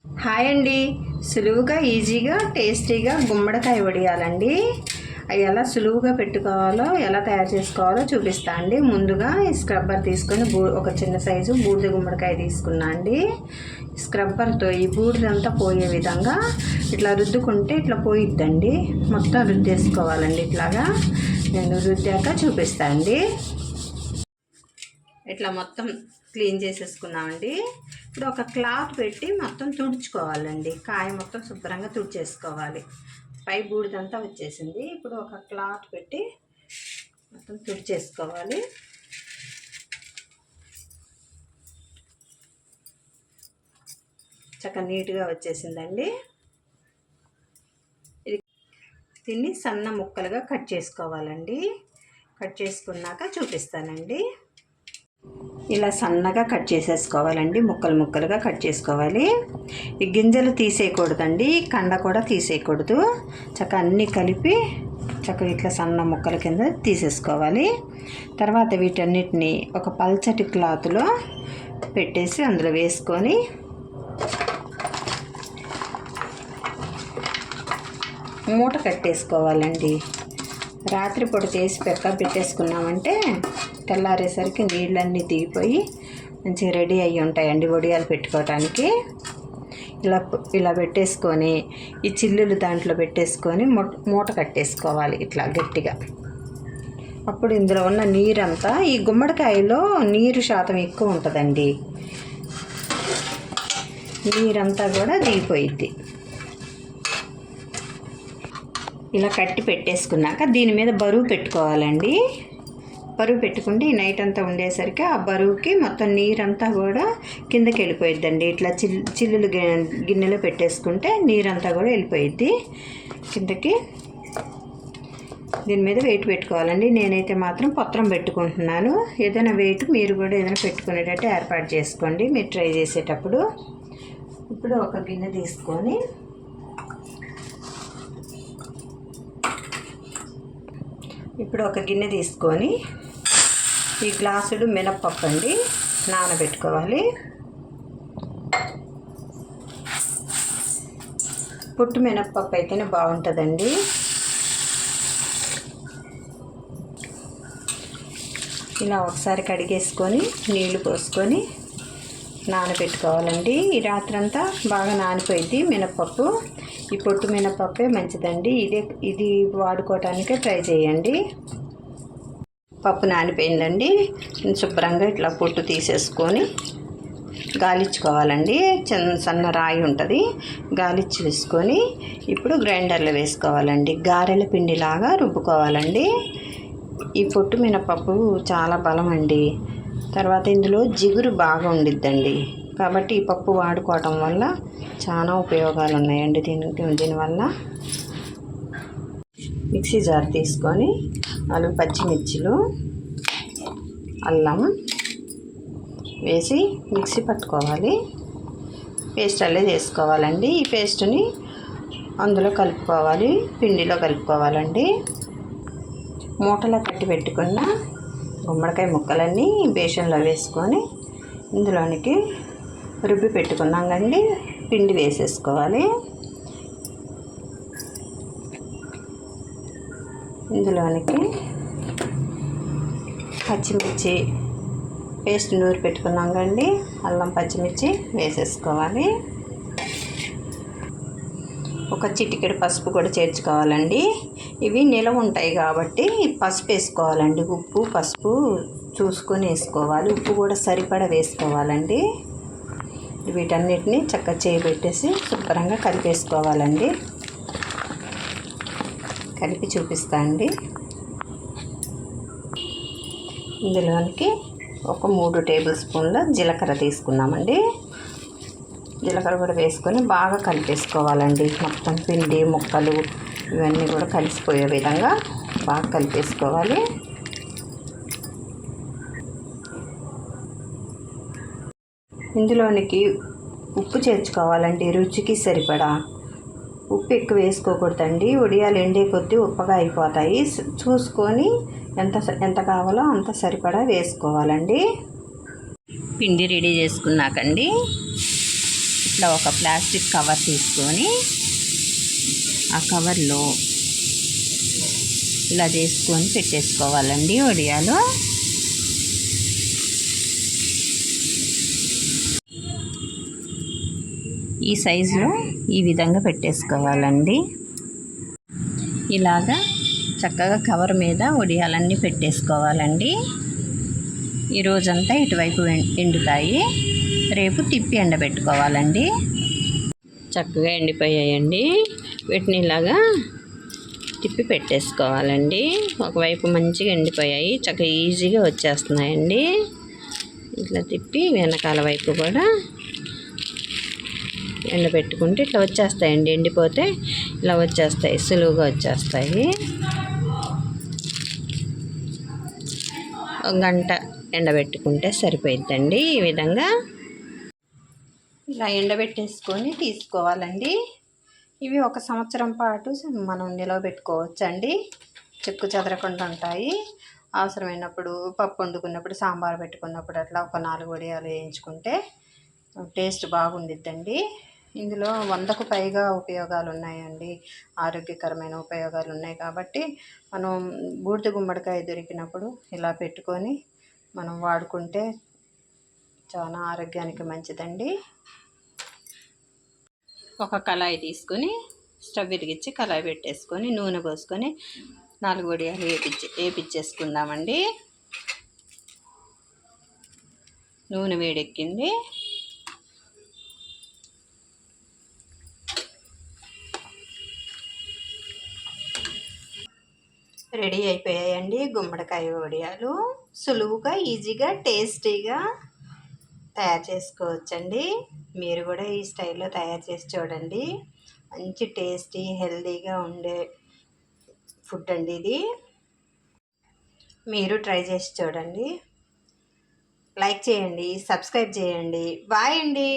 Hi అండి. సులువుగా ఈజీగా టేస్టీగా గుమ్మడికాయ వడియాలండి. అవి ఎలా సులువుగా పెట్టుకోవాలో ఎలా తయారు చేసుకోవాలో చూపిస్తా అండి. ముందుగా ఈ స్క్రబ్బర్ తీసుకొని ఒక చిన్న సైజు బూడిద గుమ్మడికాయ తీసుకున్నా అండి. స్క్రబ్బర్తో ఈ బూడిదంతా పోయే విధంగా ఇట్లా రుద్దుకుంటే ఇట్లా పోయిద్దండి. మొత్తం రుద్దేసుకోవాలండి. ఇట్లాగా నేను రుద్దాక చూపిస్తా అండి. ఇట్లా మొత్తం క్లీన్ చేసేసుకున్నామండి. ఇప్పుడు ఒక క్లాత్ పెట్టి మొత్తం తుడుచుకోవాలండి. కాయ మొత్తం శుభ్రంగా తుడిచేసుకోవాలి. పై బూడిదంతా వచ్చేసింది. ఇప్పుడు ఒక క్లాత్ పెట్టి మొత్తం తుడిచేసుకోవాలి. చక్కగా నీట్గా వచ్చేసిందండి. ఇది దీన్ని సన్న ముక్కలుగా కట్ చేసుకోవాలండి. కట్ చేసుకున్నాక చూపిస్తానండి. ఇలా సన్నగా కట్ చేసేసుకోవాలండి. ముక్కలు ముక్కలుగా కట్ చేసుకోవాలి. ఈ గింజలు తీసేయకూడదండి, కండ కూడా తీసేయకూడదు. చక్కగా అన్నీ కలిపి చక్కగా ఇట్లా సన్న ముక్కల కింద తీసేసుకోవాలి. తర్వాత వీటన్నిటిని ఒక పల్చటి క్లాత్లో పెట్టేసి అందులో వేసుకొని మూట కట్టేసుకోవాలండి. రాత్రిపూట చేసి పెట్టేసుకున్నామంటే తెల్లారేసరికి నీళ్ళన్నీ దిగిపోయి మంచిగా రెడీ అయ్యి ఉంటాయండి వడియాలు పెట్టుకోవటానికి. ఇలా పెట్టేసుకొని ఈ చిల్లులు దాంట్లో పెట్టేసుకొని మూట కట్టేసుకోవాలి ఇట్లా గట్టిగా. అప్పుడు ఇందులో ఉన్న నీరంతా, ఈ గుమ్మడికాయలో నీరు శాతం ఎక్కువ ఉంటుందండి, నీరంతా కూడా దిగిపోయిద్ది. ఇలా కట్టి పెట్టేసుకున్నాక దీని మీద బరువు పెట్టుకోవాలండి. బరువు పెట్టుకుంటే ఈ నైట్ అంతా ఉండేసరికి ఆ బరువుకి మొత్తం నీరంతా కూడా కిందకి వెళ్ళిపోయిద్దండి. ఇట్లా చిల్లులు గిన్నెలో పెట్టేసుకుంటే నీరంతా కూడా వెళ్ళిపోయిద్ది కిందకి. దీని మీద వెయిట్ పెట్టుకోవాలండి. నేనైతే మాత్రం పత్రం పెట్టుకుంటున్నాను. ఏదైనా వెయిట్ మీరు కూడా ఏదైనా పెట్టుకునేటట్టు ఏర్పాటు చేసుకోండి మీరు ట్రై చేసేటప్పుడు. ఇప్పుడు ఒక గిన్నె తీసుకొని ఈ గ్లాసుడు మినప్పప్పు అండి నానబెట్టుకోవాలి. పుట్టు మినప్పప్పు అయితేనే బాగుంటుందండి. ఇలా ఒకసారి కడిగేసుకొని నీళ్లు పోసుకొని నానబెట్టుకోవాలండి. ఈ రాత్రంతా బాగా నానిపోయింది మినప్పప్పు. ఈ పొట్టు మినపప్పే మంచిదండి. ఇది వాడుకోవటానికే ట్రై చేయండి. పప్పు నానిపోయిందండి. శుభ్రంగా ఇట్లా పొట్టు తీసేసుకొని గాలిచ్చుకోవాలండి. సన్న రాయి ఉంటుంది, గాలిచ్చి వేసుకొని ఇప్పుడు గ్రైండర్లో వేసుకోవాలండి. గారెల పిండిలాగా రుబ్బుకోవాలండి. ఈ పొట్టు మినపప్పు చాలా బలం అండి. తర్వాత ఇందులో జిగురు బాగా ఉండిద్దండి. కాబట్టి ఈ పప్పు వాడుకోవటం వల్ల చాలా ఉపయోగాలు ఉన్నాయండి దీనివల్ల. మిక్సీ జార్ తీసుకొని 4 పచ్చిమిర్చిలు, అల్లం వేసి మిక్సీ పట్టుకోవాలి. పేస్ట్ అల్లే చేసుకోవాలండి. ఈ పేస్ట్ని అందులో కలుపుకోవాలి, పిండిలో కలుపుకోవాలండి. మూటలో కట్టి పెట్టుకున్న గుమ్మడికాయ ముక్కలన్నీ బేషన్లో వేసుకొని ఇందులోనికి రుబ్బి పెట్టుకున్నాం కండి పిండి వేసేసుకోవాలి. ఇందులోనికి పచ్చిమిర్చి పేస్ట్ నూరి పెట్టుకున్నాం కండి అల్లం పచ్చిమిర్చి వేసేసుకోవాలి. ఒక చిటికెడు పసుపు కూడా చేర్చుకోవాలండి. ఇవి నిలవ ఉంటాయి కాబట్టి పసుపు వేసుకోవాలండి. ఉప్పు పసుపు చూసుకొని వేసుకోవాలి. ఉప్పు కూడా సరిపడా వేసుకోవాలండి. వీటన్నిటిని చక్కగా చేయబెట్టేసి శుభ్రంగా కలిపేసుకోవాలండి. కలిపి చూపిస్తా అండి. ఇందులోనికి ఒక 3 టేబుల్ స్పూన్ల జీలకర్ర తీసుకున్నామండి. జీలకర్ర కూడా వేసుకొని బాగా కలిపేసుకోవాలండి. మొత్తం పిండి ముక్కలు ఇవన్నీ కూడా కలిసిపోయే విధంగా బాగా కలిపేసుకోవాలి. ఇందులోనికి ఉప్పు చేర్చుకోవాలండి. రుచికి సరిపడా. ఉప్పు ఎక్కువ వేసుకోకూడదండి. వడియాలు ఎండే కొద్దీ ఉప్పగా అయిపోతాయి. చూసుకొని ఎంత కావాలో అంత సరిపడా వేసుకోవాలండి. పిండి రెడీ చేసుకున్నాకండి ఇట్లా ఒక ప్లాస్టిక్ కవర్ తీసుకొని ఆ కవర్లో ఇలా చేసుకొని పెట్టేసుకోవాలండి వడియాలు. ఈ సైజులో ఈ విధంగా పెట్టేసుకోవాలండి. ఇలాగా చక్కగా కవర్ మీద వడియాలన్నీ పెట్టేసుకోవాలండి. ఈరోజంతా ఇటువైపు ఎండుతాయి, రేపు తిప్పి ఎండబెట్టుకోవాలండి. చక్కగా ఎండిపోయాయండి. వీటిని ఇలాగా తిప్పి పెట్టేసుకోవాలండి. ఒకవైపు మంచిగా ఎండిపోయాయి, చక్కగా ఈజీగా వచ్చేస్తున్నాయండి. ఇట్లా తిప్పి వెనకాల వైపు కూడా ఎండబెట్టుకుంటే ఇట్లా వచ్చేస్తాయండి. ఎండిపోతే ఇలా వచ్చేస్తాయి, సులువుగా వచ్చేస్తాయి. ఒక గంట ఎండబెట్టుకుంటే సరిపోయిద్దండి. ఈ విధంగా ఇలా ఎండబెట్టేసుకొని తీసుకోవాలండి. ఇవి 1 సంవత్సరం పాటు మనం నిలవబెట్టుకోవచ్చండి. చెక్కు చెదరకుండా ఉంటాయి. అవసరమైనప్పుడు పప్పు వండుకున్నప్పుడు, సాంబార్ పెట్టుకున్నప్పుడు అట్లా ఒక 4 వడియాలు వేయించుకుంటే టేస్ట్ బాగుండిద్దండి. ఇందులో 100కు పైగా ఉపయోగాలు ఉన్నాయండి. ఆరోగ్యకరమైన ఉపయోగాలు ఉన్నాయి కాబట్టి మనం బూడిద గుమ్మడికాయ దొరికినప్పుడు ఇలా పెట్టుకొని మనం వాడుకుంటే చాలా ఆరోగ్యానికి మంచిదండి. ఒక కళాయి తీసుకొని స్టవ్ వెలిగించి కళాయి పెట్టేసుకొని నూనె పోసుకొని 4 వడియాలు వేపించేసుకుందామండి. నూనె వేడెక్కింది. రెడీ అయిపోయాయండి గుమ్మడికాయ వడియాలు. సులువుగా, ఈజీగా, టేస్టీగా తయారు చేసుకోవచ్చండి. మీరు కూడా ఈ స్టైల్లో తయారు చేసి చూడండి. మంచి టేస్టీ, హెల్తీగా ఉండే ఫుడ్ అండి ఇది. మీరు ట్రై చేసి చూడండి. లైక్ చేయండి, సబ్స్క్రైబ్ చేయండి. బాయ్ అండి.